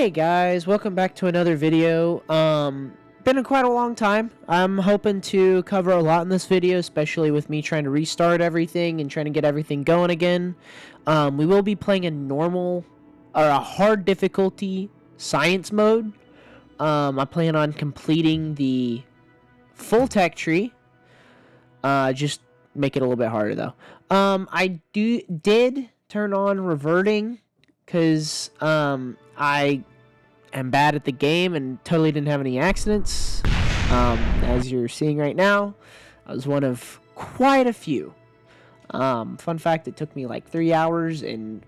Hey guys, welcome back to another video. Been quite a long time. I'm hoping to cover a lot in this video, especially with me trying to restart everything and trying to get everything going again. We will be playing a normal or a hard difficulty science mode. I plan on completing the full tech tree. Just make it a little bit harder though. I did turn on reverting because I am bad at the game and totally didn't have any accidents. As you're seeing right now, I was one of quite a few. Fun fact, it took me like 3 hours and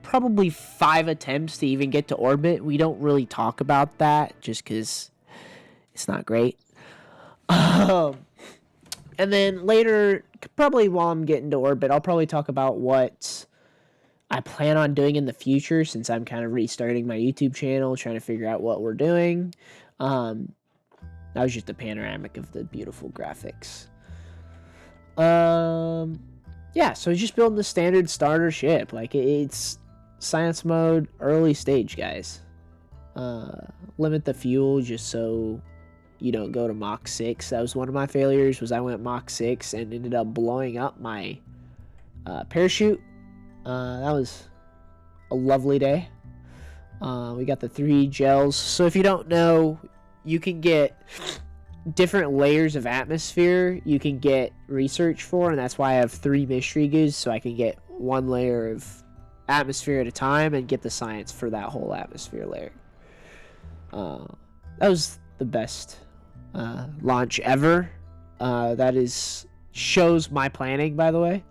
probably 5 attempts to even get to orbit. We don't really talk about that just because it's not great. And then later, probably while I'm getting to orbit, I'll probably talk about what I plan on doing in the future, since I'm kind of restarting my YouTube channel, trying to figure out what we're doing. That was just a panoramic of the beautiful graphics. Yeah, so just building the standard starter ship. Like, it's science mode, early stage, guys. Limit the fuel just so you don't go to Mach 6. That was one of my failures, was I went Mach 6 and ended up blowing up my parachute. That was a lovely day. We got the 3 gels. So if you don't know, you can get different layers of atmosphere you can get research for, and that's why I have 3 mystery goods, so I can get 1 layer of atmosphere at a time and get the science for that whole atmosphere layer. That was the best launch ever. That shows my planning, by the way.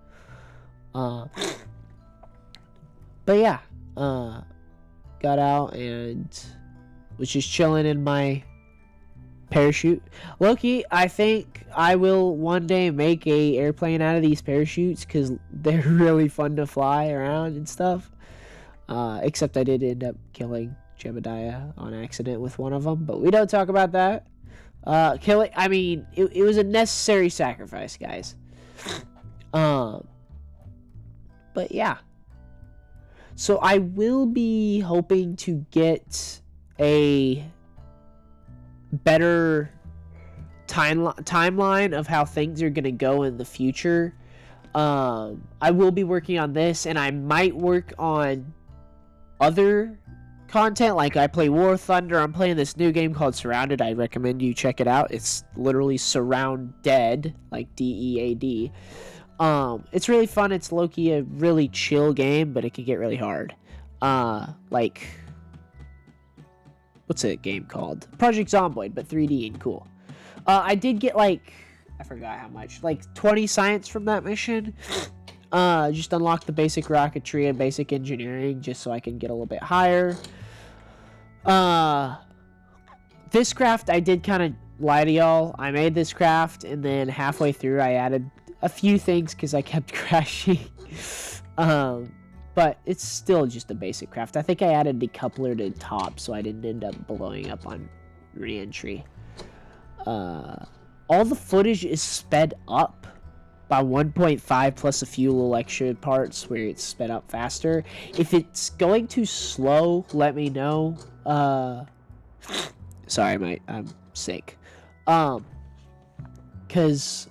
But yeah, got out and was just chilling in my parachute. Loki, I think I will one day make a airplane out of these parachutes because they're really fun to fly around and stuff. Except I did end up killing Jebediah on accident with one of them, but we don't talk about that. I mean, it was a necessary sacrifice, guys. But yeah. So I will be hoping to get a better timeline of how things are going to go in the future. I will be working on this, and I might work on other content. Like, I play War Thunder. I'm playing this new game called Surrounded. I recommend you check it out. It's literally Surrounded, like DEAD. It's really fun. It's low-key a really chill game, but it can get really hard. Like, what's a game called? Project Zomboid, but 3D and cool. I did get, like, I forgot how much, like 20 science from that mission. Just unlock the basic rocketry and basic engineering just so I can get a little bit higher. This craft, I did kind of lie to y'all. I made this craft, and then halfway through I added a few things because I kept crashing. But it's still just a basic craft. I think I added decoupler to top so I didn't end up blowing up on re-entry. All the footage is sped up by 1.5 plus a few little extra parts where it's sped up faster. If it's going too slow, let me know. Sorry, I'm sick. Because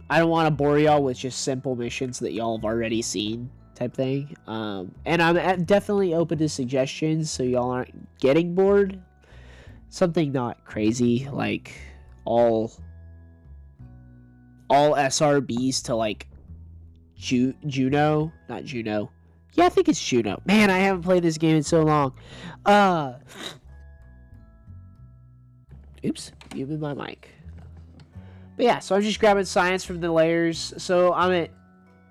I don't want to bore y'all with just simple missions that y'all have already seen type thing. And I'm definitely open to suggestions so y'all aren't getting bored. Something not crazy, like all SRBs to like Juno, not Juno. Yeah, I think it's Juno. Man, I haven't played this game in so long. Oops, muted my mic. But yeah, so I'm just grabbing science from the layers. So I'm at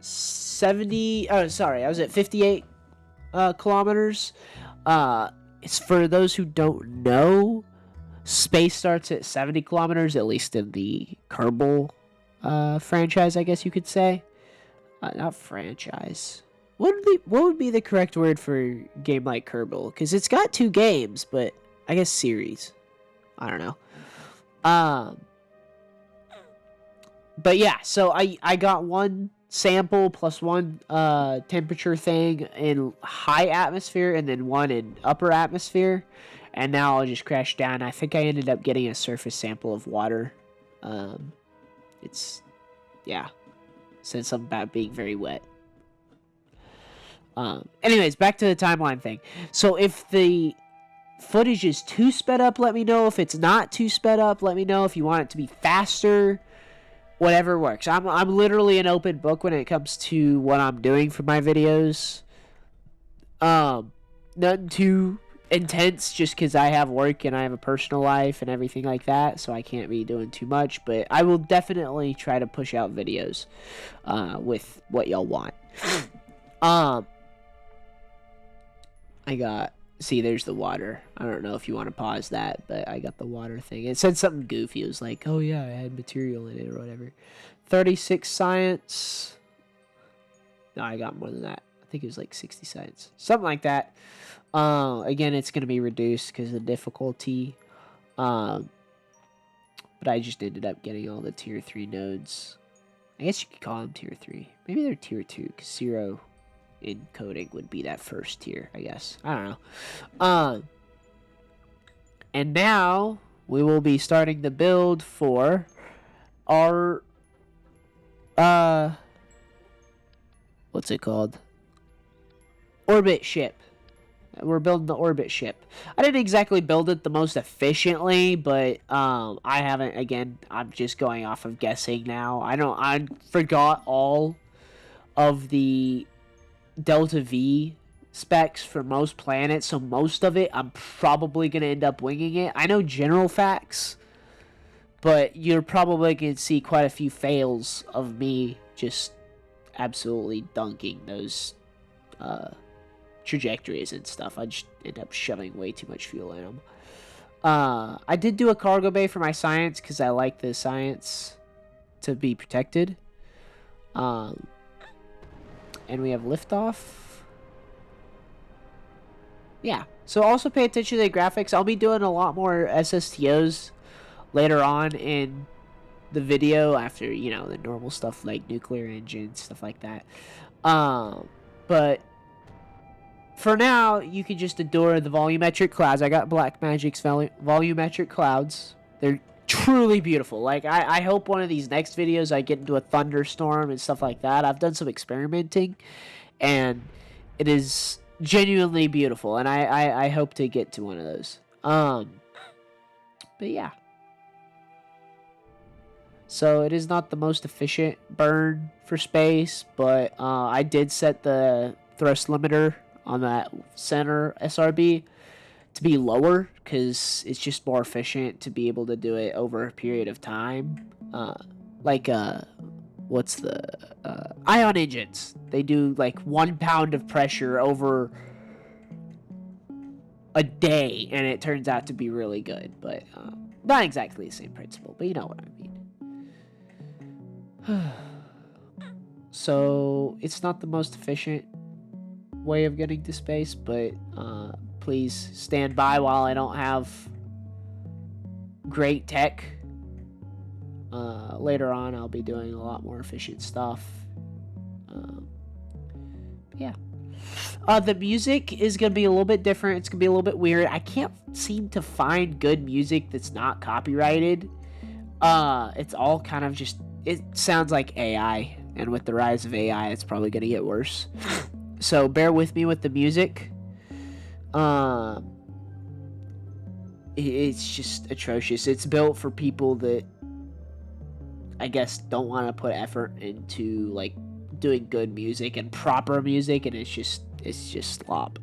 70. Oh, sorry, I was at 58 kilometers. It's for those who don't know. Space starts at 70 kilometers, at least in the Kerbal franchise, I guess you could say. Not franchise. What would be the correct word for a game like Kerbal? Because it's got 2 games, but I guess series. I don't know. But yeah, so I got 1 sample plus 1 temperature thing in high atmosphere and then 1 in upper atmosphere. And now I'll just crash down. I think I ended up getting a surface sample of water. It's, yeah, said something about being very wet. Anyways, back to the timeline thing. So if the footage is too sped up, let me know. If it's not too sped up, let me know. If you want it to be faster, whatever works. I'm literally an open book when it comes to what I'm doing for my videos. Nothing too intense, just because I have work and I have a personal life and everything like that, so I can't be doing too much. But I will definitely try to push out videos with what y'all want. See, there's the water. I don't know if you want to pause that, but I got the water thing. It said something goofy. It was like, oh yeah, I had material in it or whatever. 36 science. No, I got more than that. I think it was like 60 science. Something like that. Again, it's going to be reduced because of the difficulty. But I just ended up getting all the tier 3 nodes. I guess you could call them tier 3. Maybe they're tier 2 because 0 in coding would be that first tier, I guess. I don't know. And now we will be starting the build for our what's it called? Orbit ship. We're building the orbit ship. I didn't exactly build it the most efficiently, but I haven't. Again, I'm just going off of guessing now. I forgot all of the Delta V specs for most planets, so most of it I'm probably going to end up winging it. I know general facts, but you're probably going to see quite a few fails of me just absolutely dunking those trajectories and stuff. I just end up shoving way too much fuel in them. I did do a cargo bay for my science because I like the science to be protected. And we have liftoff. Yeah. So also pay attention to the graphics. I'll be doing a lot more SSTOs later on in the video after, you know, the normal stuff like nuclear engines, stuff like that. But for now, you can just adore the volumetric clouds. I got Blackmagic's volumetric clouds. They're truly beautiful. Like, I hope one of these next videos I get into a thunderstorm and stuff like that. I've done some experimenting, and it is genuinely beautiful, and I hope to get to one of those. But yeah. So it is not the most efficient burn for space, but I did set the thrust limiter on that center SRB to be lower because it's just more efficient to be able to do it over a period of time. What's the ion engines? They do like 1 pound of pressure over a day, and it turns out to be really good. But not exactly the same principle, but you know what I mean. So it's not the most efficient way of getting to space, but please stand by while I don't have great tech. Later on I'll be doing a lot more efficient stuff. Yeah. The music is going to be a little bit different. It's going to be a little bit weird. I can't seem to find good music that's not copyrighted. It's all kind of just, it sounds like AI, and with the rise of AI it's probably going to get worse. So bear with me with the music. It's just atrocious. It's built for people that I guess don't want to put effort into like doing good music and proper music, and it's just slop.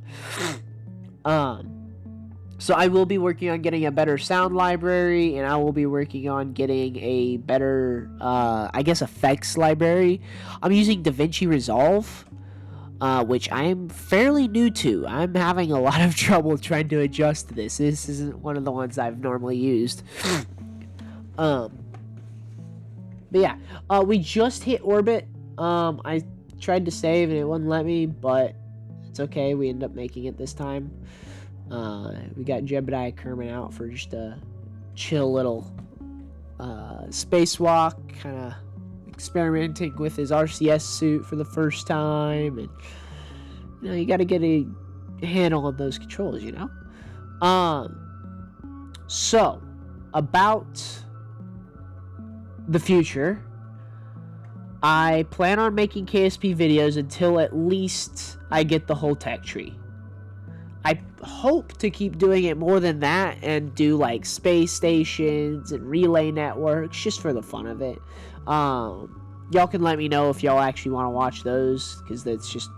So I will be working on getting a better sound library, and I will be working on getting a better I guess effects library. I'm using DaVinci Resolve, which I'm fairly new to. I'm having a lot of trouble trying to adjust to this. This isn't one of the ones I've normally used. But yeah, we just hit orbit. I tried to save and it wouldn't let me, but it's okay. We ended up making it this time. We got Jebediah Kerman out for just a chill little spacewalk, kind of experimenting with his RCS suit for the first time, and you know, you got to get a handle on those controls, you know. So, about the future, I plan on making KSP videos until at least I get the whole tech tree. I hope to keep doing it more than that and do like space stations and relay networks just for the fun of it. Y'all can let me know if y'all actually want to watch those, because that's just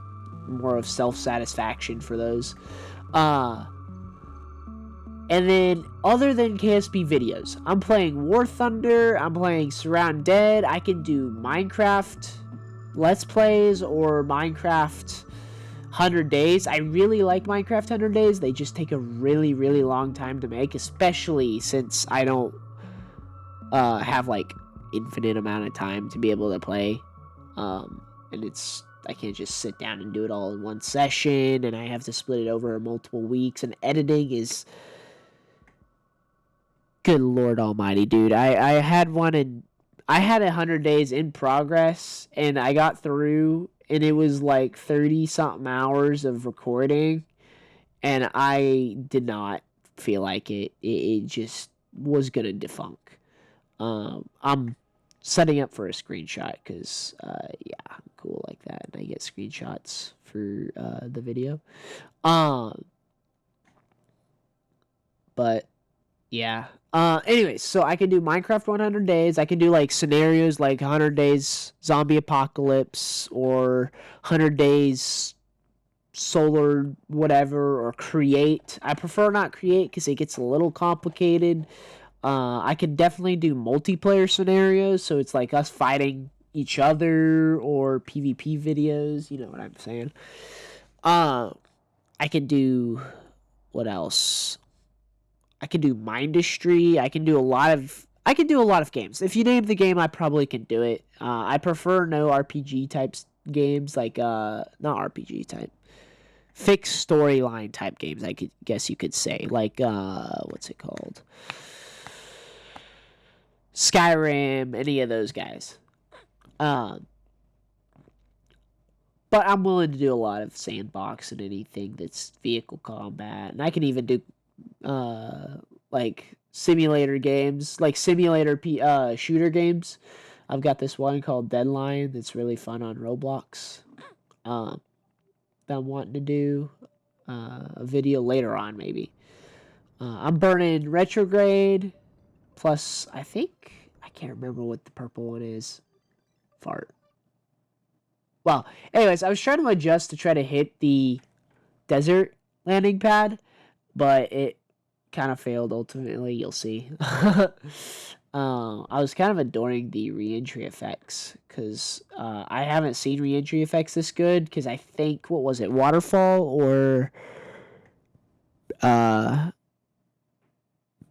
more of self-satisfaction for those. And then, other than KSP videos, I'm playing War Thunder, I'm playing Surround Dead, I can do Minecraft Let's Plays or Minecraft 100 Days. I really like Minecraft 100 Days, they just take a really, really long time to make, especially since I don't have, like, infinite amount of time to be able to play. And I can't just sit down and do it all in one session, and I have to split it over multiple weeks, and editing is... Good Lord Almighty, dude. I had 100 days in progress, and I got through, and it was like 30-something hours of recording, and I did not feel like it. It just was gonna defunk. I'm setting up for a screenshot, because, yeah, I'm cool like that, and I get screenshots for the video. But... yeah. Anyways, so I can do Minecraft 100 Days. I can do, like, scenarios like 100 Days Zombie Apocalypse or 100 Days Solar whatever, or Create. I prefer not Create because it gets a little complicated. I can definitely do multiplayer scenarios, so it's like us fighting each other, or PvP videos. You know what I'm saying? I can do... what else? I can do Mindustry. I can do a lot of games. If you name the game, I probably can do it. I prefer no RPG types games, like not RPG type, fixed storyline type games. I guess you could say, like what's it called? Skyrim, any of those guys. But I'm willing to do a lot of sandbox and anything that's vehicle combat, and I can even do like simulator games, like simulator shooter games. I've got this one called Deadline that's really fun on Roblox. That I'm wanting to do a video later on, maybe. I'm burning Retrograde, plus I can't remember what the purple one is. Fart. Well, anyways, I was trying to adjust to try to hit the desert landing pad, but it kind of failed ultimately. You'll see. I was kind of adoring the re-entry effects, because I haven't seen re-entry effects this good, because I think, what was it, Waterfall or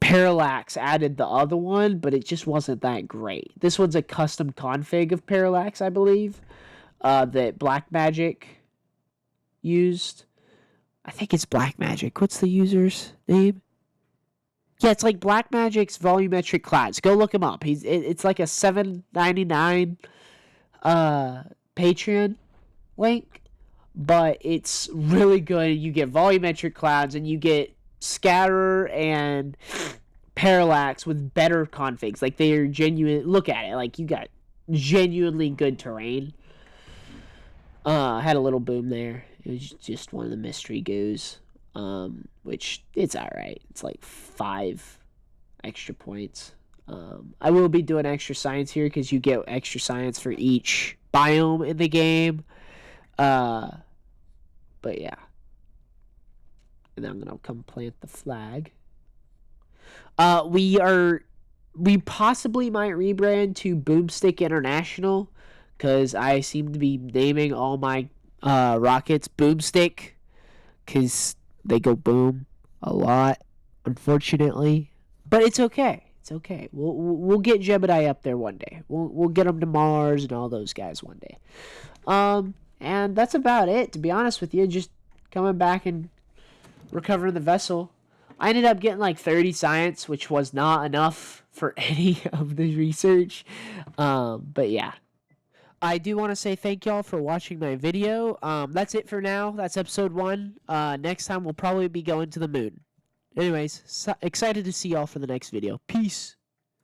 Parallax added the other one, but it just wasn't that great. This one's a custom config of Parallax, I believe, that Blackmagic used. I think it's Blackmagic. What's the user's name? Yeah, it's like Blackmagic's volumetric clouds. Go look him up. It's like a $7.99 Patreon link, but it's really good. You get volumetric clouds, and you get scatter and parallax with better configs. Like, they are genuine. Look at it. Like, you got genuinely good terrain. Had a little boom there. It was just one of the mystery goos. Which, it's alright. It's like 5 extra points. I will be doing extra science here, because you get extra science for each biome in the game. But yeah. And then I'm gonna come plant the flag. We possibly might rebrand to Boomstick International, because I seem to be naming all my rockets Boomstick, because they go boom a lot, unfortunately. But it's okay. It's okay. We'll get Jebediah up there one day. We'll get him to Mars and all those guys one day. And that's about it, to be honest with you. Just coming back and recovering the vessel. I ended up getting like 30 science, which was not enough for any of the research. But yeah. I do want to say thank y'all for watching my video. That's it for now. That's episode 1. Next time we'll probably be going to the moon. Anyways, excited to see y'all for the next video. Peace.